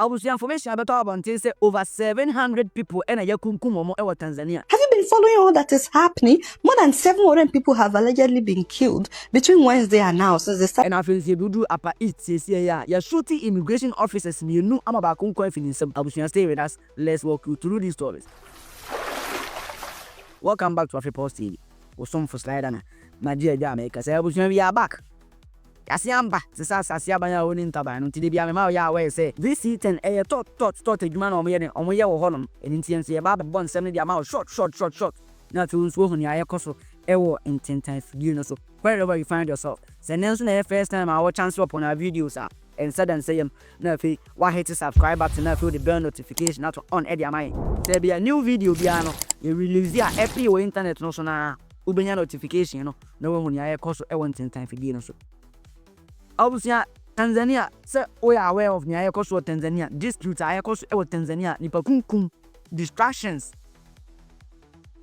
Abusia information about Bonte say over 700 people and a yakunkumo ewa Tanzania. Have you been following all that is happening? More than 700 people have allegedly been killed between Wednesday and now since the start. And I feel Budu Upper East says yeah, you're shooting immigration officers you know I'm about Kunko some Abusia stay with us. Let's walk you through these stories. Welcome back to AfriPulse TV. Or some for slider. My dear Jamaica say Abusia we are back. Asiamba, Sasabanya owning Taban, until the Biamao Yahweh say, this seat and a tot man on me and Honum, and Indians about 170 amount short. Not to swoon ya coso, ewo in 10 times, you know, so wherever you find yourself. Send us the first time our chance upon our videos are, and said and say, no, why hate to subscribe button, now feel the bell notification not on Eddie Amai. There be a new video, Biano, you release the every internet no so now, Ubenya notification, you know, no one ya coso, ewo 10 times for dinner. Abusia Tanzania say we are aware of nya yakoso Tanzania dispute ayakoso ewo Tanzania nipa kunkum distractions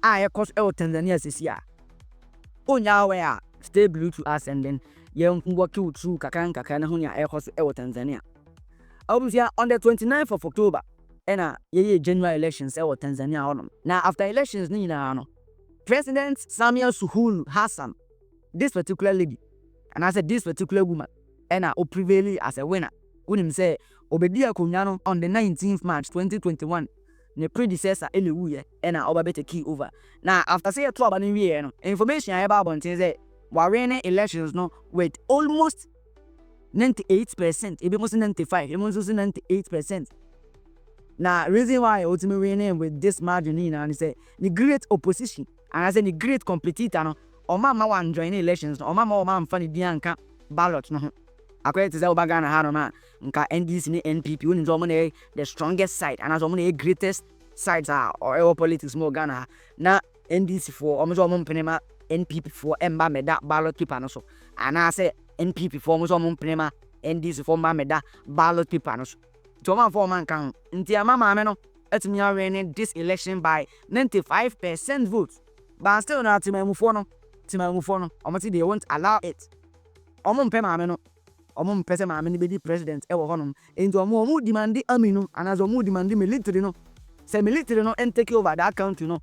ayakoso ewo Tanzania sisia onya aware stay blue to us and then yen work you through kakan na hunya ayakoso ewo Tanzania. Abusia on the 29th of October ena ye general elections ewo Tanzania honum. Now after elections ni na no President Samia Suluhu Hassan, this particular lady, and I said this particular woman and I prevail as a winner. When say Obedia Kunyano on the 19th March 2021, the predecessor Eliwuye and I obabete key over. Now after say a 12 year information about Bonte say Warren elections no with almost 98%, it was 95, it was 98%. Now reason why ultimately winning with this margin and say the great opposition and I say the great competitor no or mama one join elections or mama funny dianka ballot no. According to Ghana Hanoma, NDC ni NPP, when the strongest side, and as the greatest sides are or our politics more Ghana. Now NDC for almost all Penema, NPP for Emba Meda ballot paper no so. And I say NPP for almost all Penema, NDC for Meda ballot paper no so. Toma for man can Intia Mama Meno, let me winning this election by 95% votes. But still not to my mufono, almost they won't allow it. Omon Pema Meno. Omon pese ma many be president ewo honum into omo demand amino and as omo demand military no say military no and take over that country no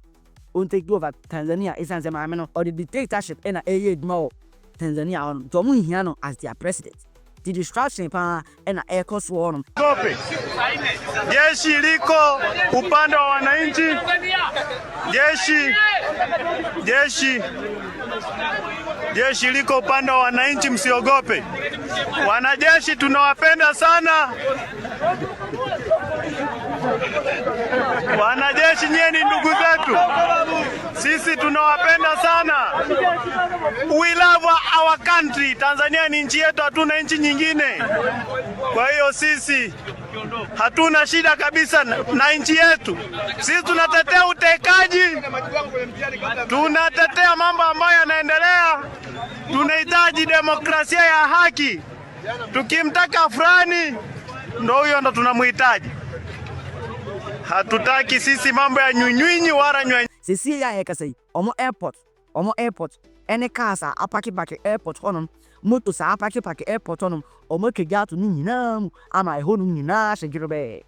on take over Tanzania is answer ma no or the dictatorship and a more Tanzania on to omo hia no as their president the distraction pa and air cost honum Kope jeshi liko upande wa wananchi jeshi liko upande wa wananchi, msiogope. Wanajeshi tunawapenda sana. Wanajeshi nyie ni ndugu zetu. Sisi tunawapenda sana. We love our country. Tanzania ni nchi yetu, hatuna nchi nyingine. Kwa hiyo sisi hatuna shida kabisa na nchi yetu. Sisi tunatetea utekaji. Tunatetea mambo ambayo yanaendelea. Tunahitaji demokrasia ya haki. Tukimtaka fulani ndio huyo ndo tunamhitaji. Hatutaki sisi mambo ya nyunyinyi wala nywanyi. Sisi ya ekasai omo airport ene kasa apaki airport honum moto sa apaki airport honum omo kegatu ni nyina mu ama ehonu nyina shegirobe.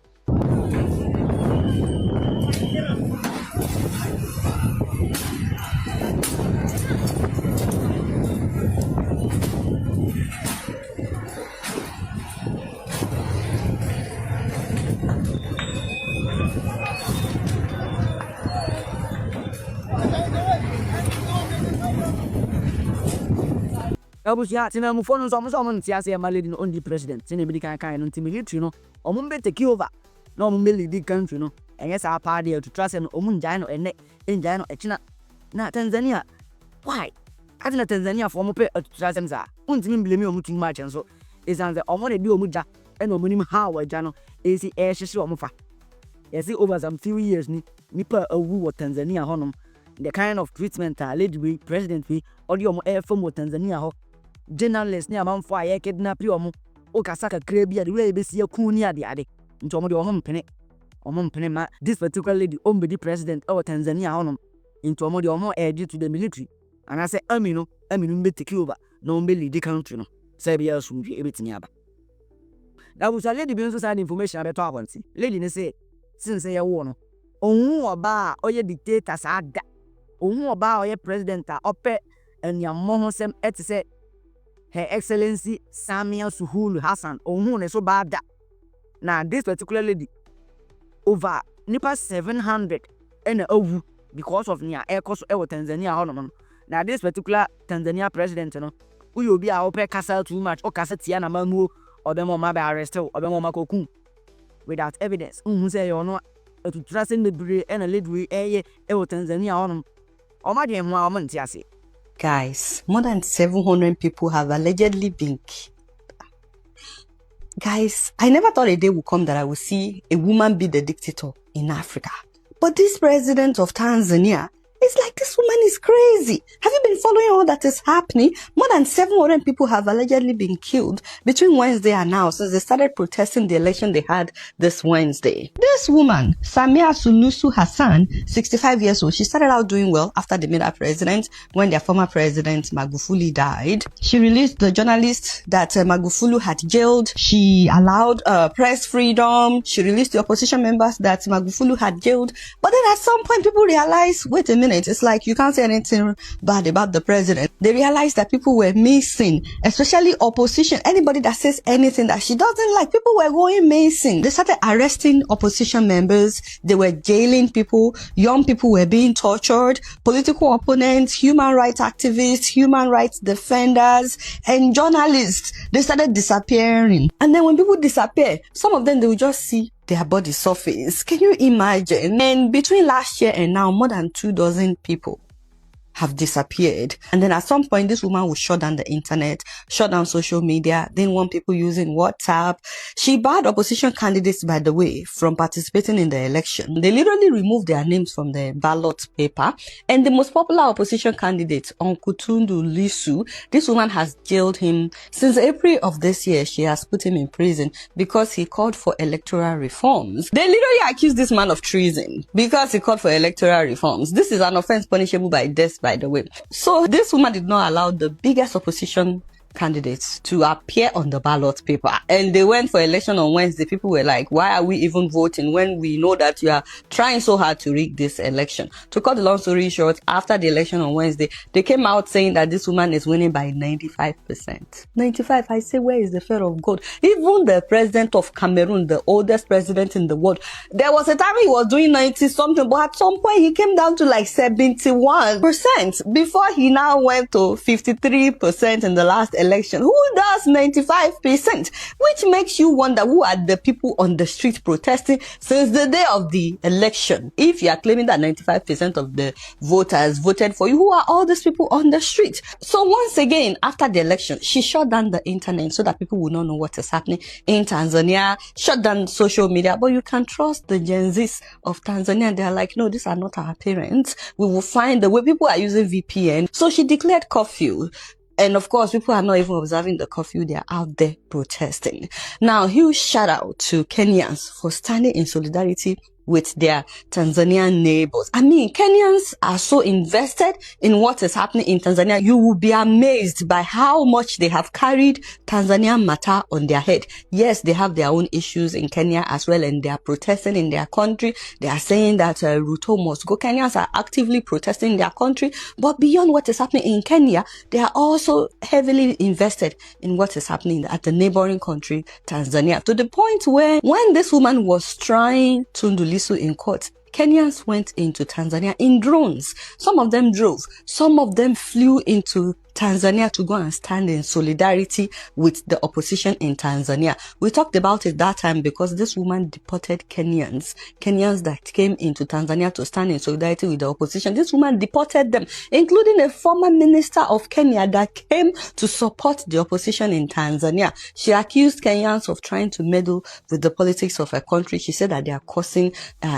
Abusia tina mufono so ntiase ma lady no only president tina bi kan no military no omo be take over no omo be lead country no enye sa party to trust no omo njai no ene njai no echina na Tanzania why atina Tanzania for omo pe to trust em za untimi blame omo too much so is and the omo de omo ja ene omo nim how ja no esi ehhye omo fa yes over some few years ni nipa awu wo Tanzania honom the kind of treatment lady we president we or the omo from Tanzania ho journalists ni amanfo aye kidnap omo o kasaka krebi ade we be sie ku ni ade nti omo de omo mpene ma this particular lady ombe the president of Tanzania honom nti omo de omo edge to the military and I say amino be take over no ombe lead the country no say be asu e betimi aba That was a lady being so sad information about Tawansi. Lady, they say, since they are one. Owu oba oye dictator Saga. Owu oba oye president ope enyamo ho sem etise Her Excellency Samia Suluhu Hassan. Owu ne so bad. Now this particular lady over nipa 700 and owu because of nia ekos ewo Tanzania hono. Now this particular Tanzania president no we obi a ope kasa too much o kasa tia na manuo obemo ma be arrest obemo makoku without evidence. Say you no to trust in the breed and a lead we Tanzania on. Guys, more than 700 people have allegedly been killed. Guys, I never thought a day would come that I would see a woman be the dictator in Africa. But this president of Tanzania, it's like this woman is crazy. Have you been following all that is happening? More than 700 people have allegedly been killed between Wednesday and now since they started protesting the election they had this Wednesday. This woman, Samia Suluhu Hassan, 65 years old, she started out doing well after they made her president when their former president Magufuli died. She released the journalists that Magufuli had jailed. She allowed press freedom. She released the opposition members that Magufuli had jailed. But then at some point people realized, wait a minute, it's like you can't say anything bad about the president. They realized that people were missing, especially opposition. Anybody that says anything that she doesn't like, people were going missing. They started arresting opposition members. They were jailing people. Young people were being tortured. Political opponents, human rights activists, human rights defenders, and journalists. They started disappearing. And then when people disappear, some of them, they will just see their body surface. Can you imagine? And between last year and now, more than 24 people have disappeared. And then at some point, this woman will shut down the internet, shut down social media, didn't want people using WhatsApp. She barred opposition candidates, by the way, from participating in the election. They literally removed their names from the ballot paper. And the most popular opposition candidate, Tundu Lissu, this woman has jailed him since April of this year. She has put him in prison because he called for electoral reforms. They literally accused this man of treason because he called for electoral reforms. This is an offense punishable by death, by the way. So this woman did not allow the biggest opposition candidates to appear on the ballot paper, and they went for election on Wednesday. People were like, why are we even voting when we know that you are trying so hard to rig this election? To cut the long story short, after the election on Wednesday, they came out saying that this woman is winning by 95%. 95, I say, where is the fear of God? Even the president of Cameroon, the oldest president in the world, there was a time he was doing 90 something, but at some point he came down to like 71% before he now went to 53% in the last election. Who does 95%? Which makes you wonder, who are the people on the street protesting since the day of the election? If you are claiming that 95% of the voters voted for you, who are all these people on the street? So once again, after the election, she shut down the internet so that people will not know what is happening in Tanzania, shut down social media. But you can trust the Gen Zs of Tanzania. They are like, no, these are not our parents. We will find the way. People are using VPN. So she declared curfew. And of course, people are not even observing the curfew. They are out there protesting. Now, huge shout out to Kenyans for standing in solidarity with their Tanzanian neighbors. I mean, Kenyans are so invested in what is happening in Tanzania. You will be amazed by how much they have carried Tanzanian matter on their head. Yes, they have their own issues in Kenya as well, and they are protesting in their country. They are saying that Ruto must go. Kenyans are actively protesting in their country. But beyond what is happening in Kenya, they are also heavily invested in what is happening at the neighboring country, Tanzania. To the point where when this woman was trying to in court, Kenyans went into Tanzania in drones. Some of them drove. Some of them flew into Tanzania to go and stand in solidarity with the opposition in Tanzania. We talked about it that time because this woman deported Kenyans that came into Tanzania to stand in solidarity with the opposition. This woman deported them, including a former minister of Kenya that came to support the opposition in Tanzania. She accused Kenyans of trying to meddle with the politics of her country. She said that they are causing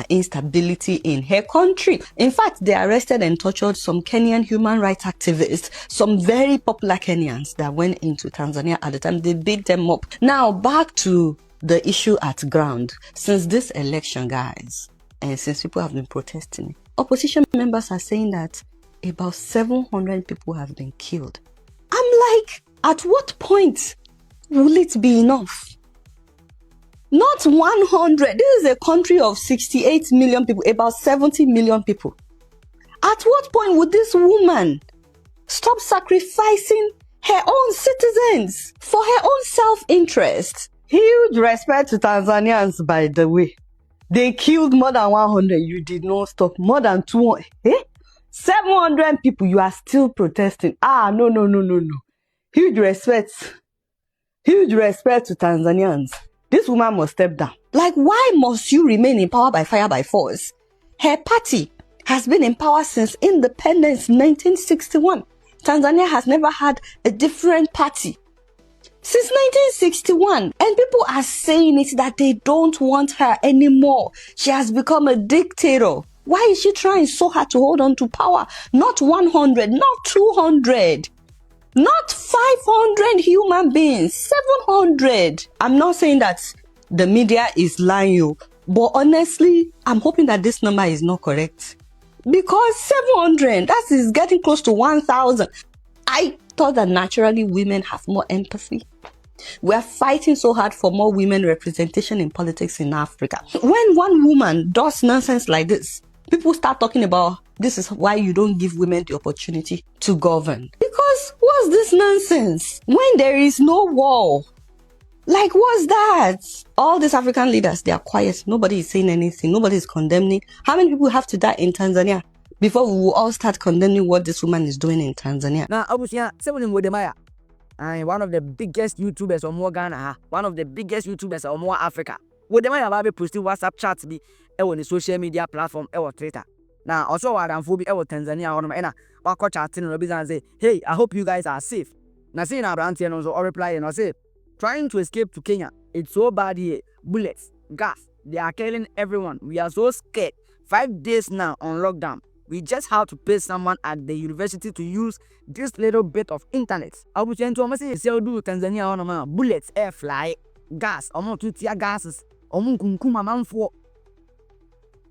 instability in her country. In fact, they arrested and tortured some Kenyan human rights activists, some very popular Kenyans that went into Tanzania at the time. They beat them up. Now, back to the issue at ground. Since this election, guys, and since people have been protesting, opposition members are saying that about 700 people have been killed. I'm like, at what point will it be enough? Not 100. This is a country of 68 million people, about 70 million people. At what point would this woman stop sacrificing her own citizens for her own self-interest? Huge respect to Tanzanians, by the way. They killed more than 100. You did not stop. More than 200. 700 people. You are still protesting. No. Huge respect. Huge respect to Tanzanians. This woman must step down. Like, why must you remain in power by fire by force? Her party has been in power since independence 1961. Tanzania has never had a different party since 1961. And people are saying it that they don't want her anymore. She has become a dictator. Why is she trying so hard to hold on to power? Not 100, not 200. Not 500 human beings, 700. I'm not saying that the media is lying, but honestly, I'm hoping that this number is not correct. Because 700, that is getting close to 1,000. I thought that naturally women have more empathy. We're fighting so hard for more women representation in politics in Africa. When one woman does nonsense like this, people start talking about this is why you don't give women the opportunity to govern. Because what's this nonsense? When there is no war, like what's that? All these African leaders, they are quiet. Nobody is saying anything. Nobody is condemning. How many people have to die in Tanzania before we will all start condemning what this woman is doing in Tanzania? Now, Abusia, one of the biggest YouTubers or more Ghana, one of the biggest YouTubers or more Africa. Wodemaya babe posting WhatsApp chats be on the social media platform or Twitter. Now, also what I'm for Tanzania or Mena, or chatting and say, hey, I hope you guys are safe. Now, saying around here also reply and say, trying to escape to Kenya. It's so bad here. Bullets, gas, they are killing everyone. We are so scared. 5 days now on lockdown. We just have to pay someone at the university to use this little bit of internet. I was saying to almost say, do Tanzania on bullets, air fly, gas, almost 2 tear gases, for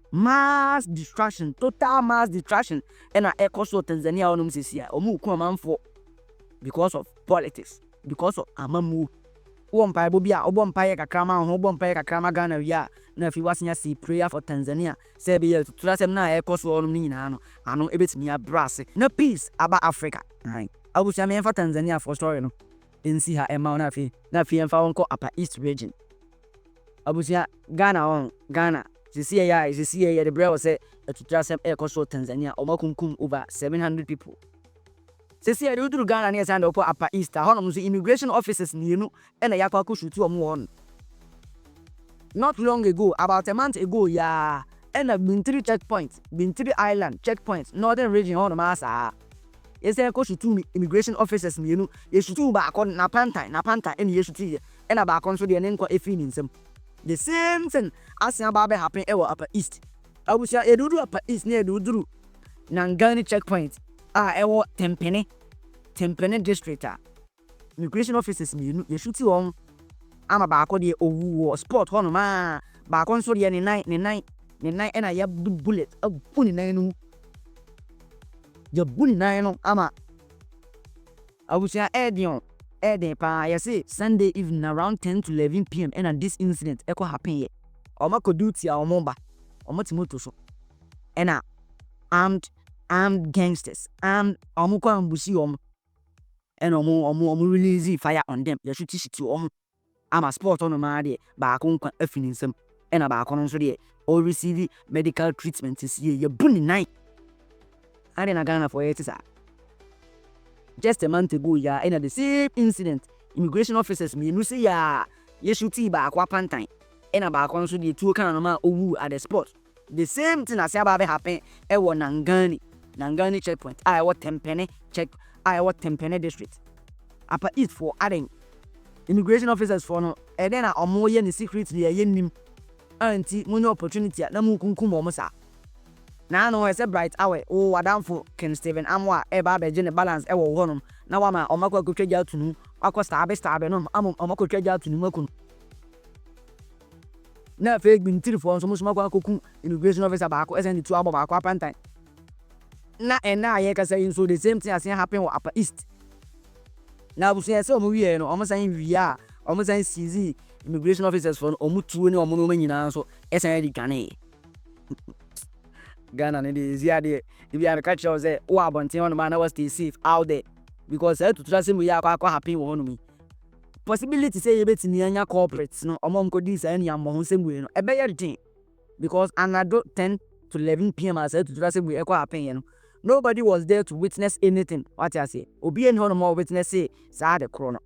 mass destruction, total mass destruction, and I echo so Tanzania on for because of politics, because of amamu. Umpire Bobia, Obompire Kakrama, Obompire Kakrama Ghana, ya. Now, if you was see prayer for Tanzania, say be to trust him now, echo so on me now. I know a bit near brass. No peace about Africa. Right. I wish I mean for Tanzania for story, no. In see her amount of fee, Nafi and found call Upper East region. I wish Ghana on Ghana. The CIA, the brother said to trust him echo so Tanzania, or Mokum over 700 people. Say, I do to Ghana near Sand Upper East, Honors, immigration officers, you know, and a Yapaku shoot to one. Not long ago, about a month ago, yeah, and I've been 3 checkpoints, been 3 island checkpoints, northern region on Massa. Yes, I coach 2 immigration officers, you know, you should do back on Napanta, and you should see, and about consul the name a feeling some. The same thing as Babe happened ever Upper East. I wish I do Upper East near Dudru Nangani checkpoint. Ewo Tempene district. Immigration officers, you should see on. I'm a back on the sport on ma back on so the night, and I have bullet of bunny nine. Your bunny nine, ama. I wish I add pa, I say Sunday evening around 10 to 11 p.m. and this incident echo happen here. Oma could do tia or momba or matimoto so. And armed gangsters, armed Omuko and Busi and Omu release fire on them. You should teach it to I'm a sport on a mad back on effinism and a back on so there or receive medical treatment this year. You're bunny night. I didn't Ghana for it. Just a month ago, yeah, and at the same incident, immigration officers me no say ya should see back one time and a back on so the 2 kind of at the spot. The same thing as about happen at one Nangani checkpoint. I want Tempene check. I want Tempene district. Upper East for adding immigration officers for no, and then I more yen secret the yen auntie no opportunity at Namu Kunkumosa. Now no, I said bright away. Oh, I down for Ken Steven Amwa, Eba Bejin balance, Ewa Honum. Now I'm a Omako could trade out to no, Aqua Starbenum, Omako trade out to Numakun. Now, fake been 3 for some smoke cocoon, immigration officer back as any 2 hours back up and time. Now, and now I can say so the same thing as happened Upper East. Now, we say so, we are almost saying we are almost saying CZ, immigration officers for omutu ni omo nyina so esan di kane Ghana ne dey easy ade if you are catch us say o abonten on man na stay safe out there because to trust him we akwa happy wo no possibility say you betini anya corporates no omo nko dis any am ho sem we no e be ye because another 10 to 11 p.m. as to trust him we ekwa happen you know nobody was there to witness anything what I say obi any no more witness say sa de kro no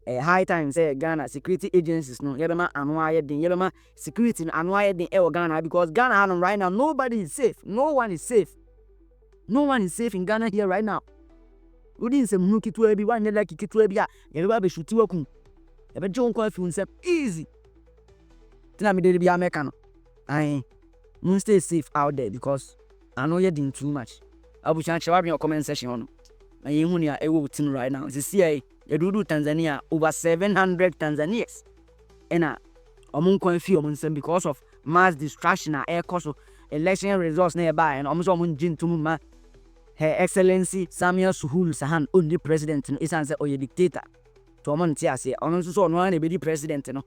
a high time say Ghana security agencies no yebema anu aye din yebema security anu aye din e Ghana because Ghana right now nobody is safe, no one is safe in Ghana here right now. We didn't say muki to ebi one like kitu ebi a yebeba be shuti wakum ebe je won afi unsem easy tina me dey be America no ai mun stay safe out there because I know you're doing too much. Abu chan share your comment section on na ye hu ni a ewo tin right now see you do Tanzania over 700 Tanzanians and omun kon fi omun nsem because of mass distraction and air cost election results nearby and omun so omun jin tum ma Her Excellency Samuel Suhul Sahan only president no isan say oye dictator to omun ti ase omun so no na be di president no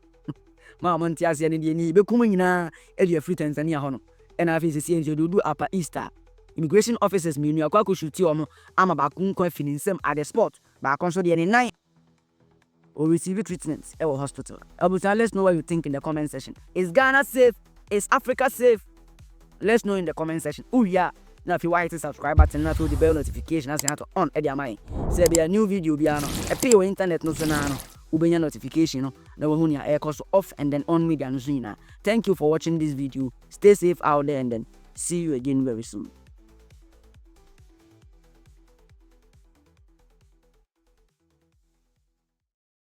ma omun ti ase ne ni be kum nyina e di free Tanzania ho no and afi se do upper easter immigration officers me nu akwa ko shuti omo ama ba kun kon fi nsem at the spot ba kon so de ni 9 or receive treatment at our hospital. Let's know what you think in the comment section. Is Ghana safe? Is Africa safe? Let's know in the comment section. Oh yeah. Now if you want to subscribe button, now to the bell notification as you have to on at your mind. Say be a new video be ano. A pay your internet no so na no. Ubenya notification no. Na we hunya air cost off and then on media no so. Thank you for watching this video. Stay safe out there and then see you again very soon.